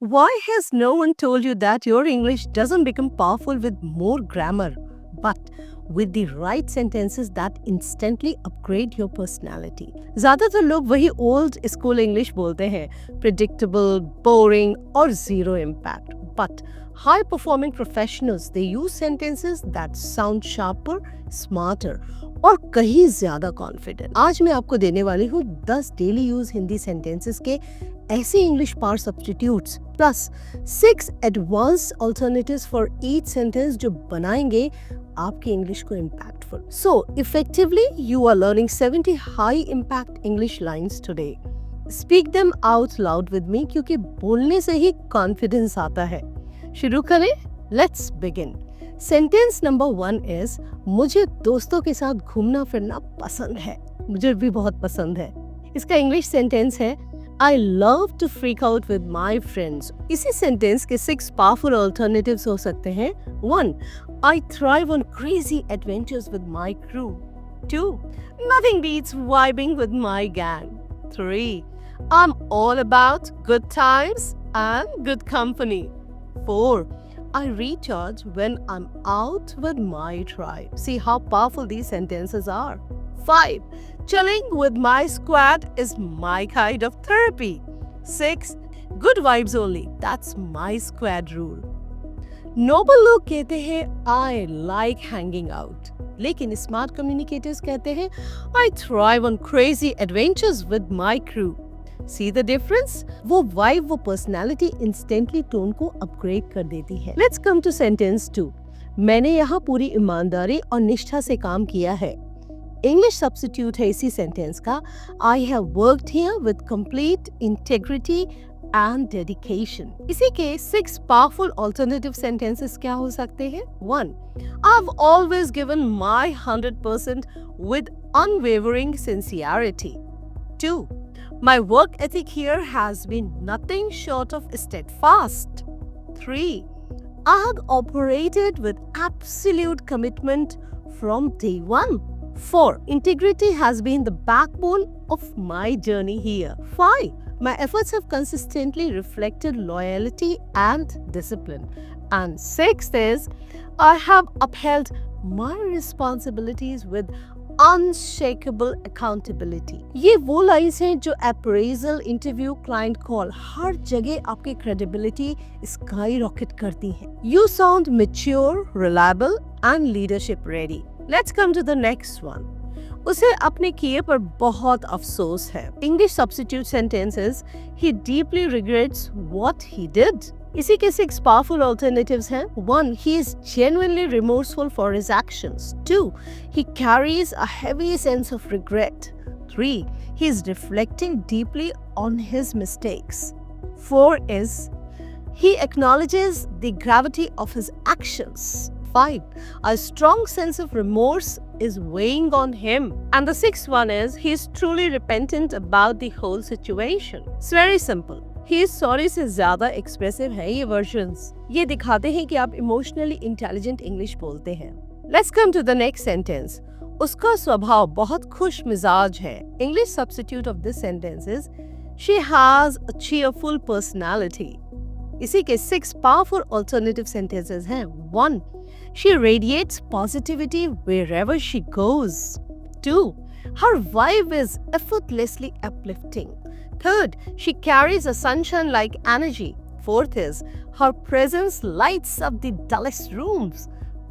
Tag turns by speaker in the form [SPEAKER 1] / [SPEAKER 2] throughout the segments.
[SPEAKER 1] Why has no one told you that your English doesn't become powerful with more grammar, but with the right sentences that instantly upgrade your personality? ज़्यादातर लोग वही old school English बोलते हैं, predictable, boring और zero impact. But high performing professionals, they use sentences that sound sharper, smarter और कहीं ज़्यादा confident. आज मैं आपको देने वाली हूँ 10 डेली यूज हिंदी सेंटेंसेस के ऐसे English power substitutes plus 6 advance alternatives for each sentence जो बनाएंगे आपके इंग्लिश को impactful. So effectively you are learning 70 high impact English lines today. Speak them out loud with me क्योंकि बोलने से ही कॉन्फिडेंस आता है. शुरू करें, let's begin. Sentence number 1 is मुझे दोस्तों के साथ घूमना फिरना पसंद है. मुझे भी बहुत पसंद है. इसका इंग्लिश सेंटेंस है I love to freak out with my friends. इसी सेंटेंस के 6 पावरफुल अल्टरनेटिव्स हो सकते हैं. 1. I thrive on crazy adventures with my crew. 2. Nothing beats vibing with my gang. 3. I'm all about good times and good company. 4. I recharge when I'm out with my tribe. See how powerful these sentences are. 5. Chilling with my squad is my kind of therapy. 6. Good vibes only. That's my squad rule. Noble लोग कहते हैं I like hanging out. लेकिन smart communicators कहते हैं I thrive on crazy adventures with my crew. See the difference? वो vibe, वो personality instantly tone को upgrade कर देती है. Let's come to sentence 2. मैंने यहाँ पूरी ईमानदारी और निष्ठा से काम किया है. इंग्लिश सब्स्टिट्यूट है इसी सेंटेंस का I have worked here with complete integrity and dedication. इसी के 6 पावरफुल अल्टरनेटिव सेंटेंसेस क्या हो सकते हैं. 1. I have always given my 100% with unwavering sincerity. 2. My work ethic here has been nothing short of steadfast. 3. I have operated with absolute commitment from day one. 4. Integrity has been the backbone of my journey here. 5. My efforts have consistently reflected loyalty and discipline. And 6th is, I have upheld my responsibilities with unshakable accountability. ये वो lines हैं जो appraisal, interview, client call, हर जगह आपकी credibility sky rocket करती हैं. You sound mature, reliable and leadership ready. Let's come to the next one. उसे अपने किए पर बहुत अफसोस है. English substitute sentences, he deeply regrets what he did. इसी के 6 powerful alternatives हैं. 1. He is genuinely remorseful for his actions. 2. He carries a heavy sense of regret. 3. He is reflecting deeply on his mistakes. 4 is he acknowledges the gravity of his actions. 5. A strong sense of remorse is weighing on him. And the 6th one is he is truly repentant about the whole situation. It's very simple. He is sorry से ज़्यादा expressive है ये versions. ये दिखाते हैं कि आप emotionally intelligent English बोलते हैं. Let's come to the next sentence. उसका स्वभाव बहुत खुश मिजाज है. English substitute of this sentence is she has a cheerful personality. इसी के 6 powerful alternative sentences हैं. 1. She radiates positivity wherever she goes. 2. Her vibe is effortlessly uplifting. 3rd, she carries a sunshine-like energy. 4th is her presence lights up the dullest rooms.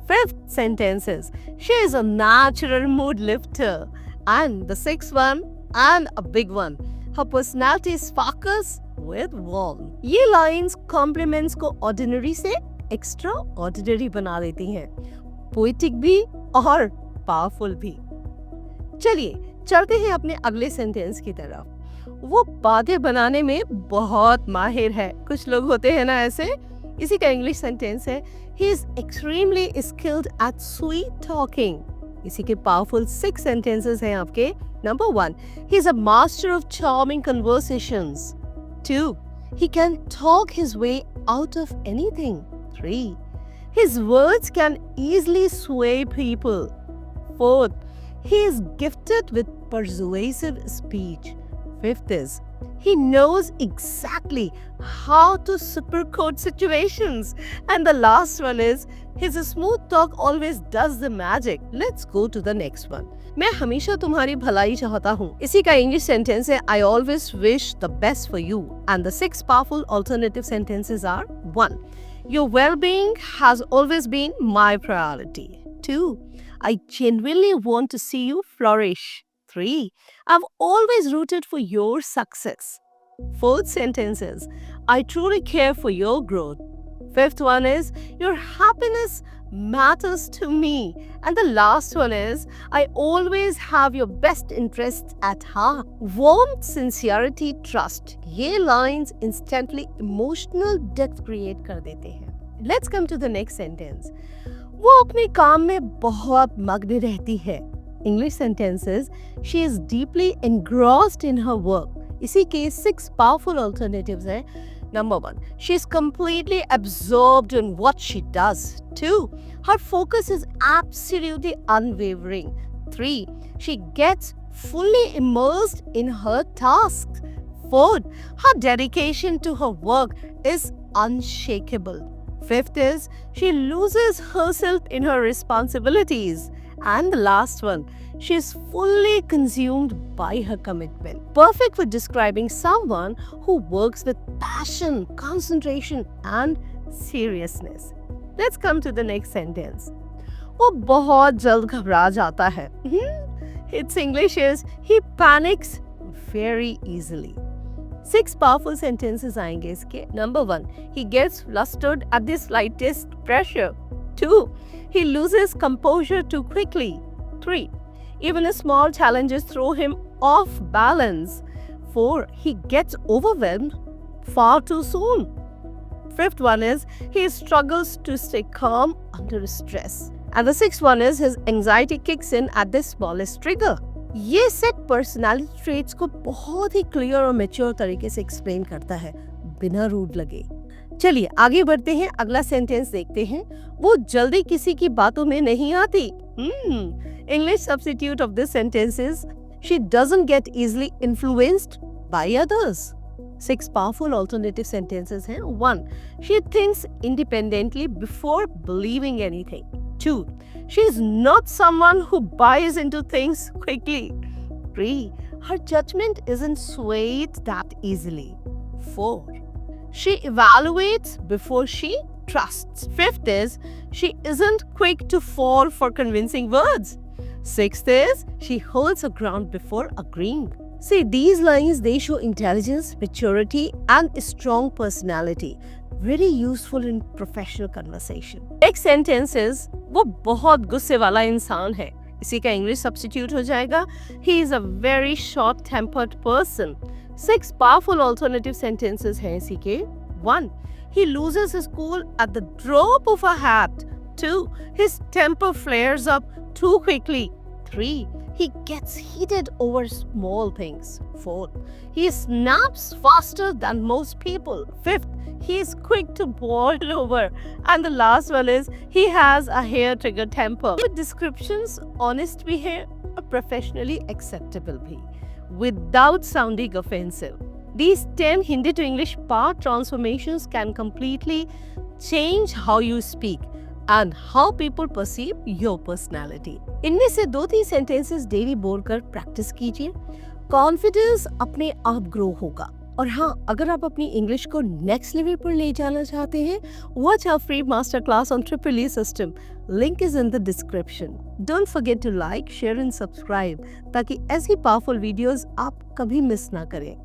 [SPEAKER 1] 5th sentence is she is a natural mood lifter. And the 6th one, and a big one, her personality sparkles with warmth. ये lines compliments को ordinary से extra ordinary बना देती हैं, poetic भी और powerful भी. चलिए चलते हैं अपने अगले सेंटेंस की तरफ. वो बातें बनाने में बहुत माहिर है. कुछ लोग होते हैं ना ऐसे. इसी का इंग्लिश सेंटेंस है he is extremely skilled at sweet talking. इसी के पावरफुल 6 सेंटेंसेस हैं आपके. Number 1, he is a master of charming conversations. 2, he can talk his way out of anything. 3. His words can easily sway people. 4th, he is gifted with persuasive speech. 5th is He knows exactly how to supercode situations. And the last one is, his smooth talk always does the magic. Let's go to the next one. मैं हमेशा तुम्हारी भलाई चाहता हूँ. इसी का English sentence है, I always wish the best for you. And the 6 powerful alternative sentences are: 1. Your well-being has always been my priority. 2. I genuinely want to see you flourish. 3. I've always rooted for your success. 4th sentence is, I truly care for your growth. 5th one is, your happiness matters to me. And the last one is, I always have your best interests at heart. Warmth, sincerity, trust. ये lines instantly emotional depth create कर देते हैं. Let's come to the next sentence. वो अपने काम में बहुत मग्न रहती है. English sentences, she is deeply engrossed in her work. इसी के 6 powerful alternatives हैं. Number 1, she is completely absorbed in what she does. 2, her focus is absolutely unwavering. 3, she gets fully immersed in her tasks. 4, her dedication to her work is unshakable. 5th is, she loses herself in her responsibilities. And the last one, she is fully consumed by her commitment. Perfect for describing someone who works with passion, concentration, and seriousness. Let's come to the next sentence. वो बहुत जल्द घबरा जाता है. Its English is, he panics very easily. 6 powerful sentences आएंगे इसके. Number 1, he gets flustered at the slightest pressure. 2, he loses composure too quickly. 3, even small challenges throw him off balance. 4, he gets overwhelmed far too soon. 5th one is, he struggles to stay calm under stress. And the 6th one is, his anxiety kicks in at the smallest trigger. ये set personality traits को बहुत ही clear और mature तरीके से explain करता है, बिना rude लगे. चलिए आगे बढ़ते हैं, अगला सेंटेंस देखते हैं. वो जल्दी किसी की बातों में नहीं आती. English substitute of this sentence is, she doesn't get easily influenced by others. 6 powerful alternative sentences हैं. 1, she thinks independently before believing anything. 2, she is not someone who buys into things quickly. 3, her judgment isn't swayed that easily. 4, she evaluates before she trusts. 5th is, she isn't quick to fall for convincing words. 6th is, she holds her ground before agreeing. See, these lines, they show intelligence, maturity, and a strong personality. Very useful in professional conversation. Next sentence is, वो बहुत गुस्से वाला इंसान है. इसी का English substitute हो जाएगा, he is a very short-tempered person. 6 powerful alternative sentences हैं इसी के. 1, he loses his cool at the drop of a hat. 2, his temper flares up too quickly. 3, he gets heated over small things. 4, he snaps faster than most people. 5th, he is quick to boil over. And the last one is, he has a hair-trigger temper. With descriptions, honest भी है और professionally acceptable भी, without sounding offensive. These 10 Hindi to English part transformations can completely change how you speak and how people perceive your personality. इनमें से 2-3 sentences daily बोलकर practice कीजिए. Confidence अपने आप ग्रो होगा. और हाँ, अगर आप अपनी इंग्लिश को नेक्स्ट लेवल पर ले जाना चाहते हैं, watch our free master class on triple E system. Link is in the description. Don't forget to like, share and subscribe ताकि ऐसी पावरफुल वीडियोस आप कभी मिस ना करें.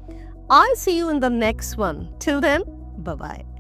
[SPEAKER 1] I'll see you in the next one. Till then, bye-bye.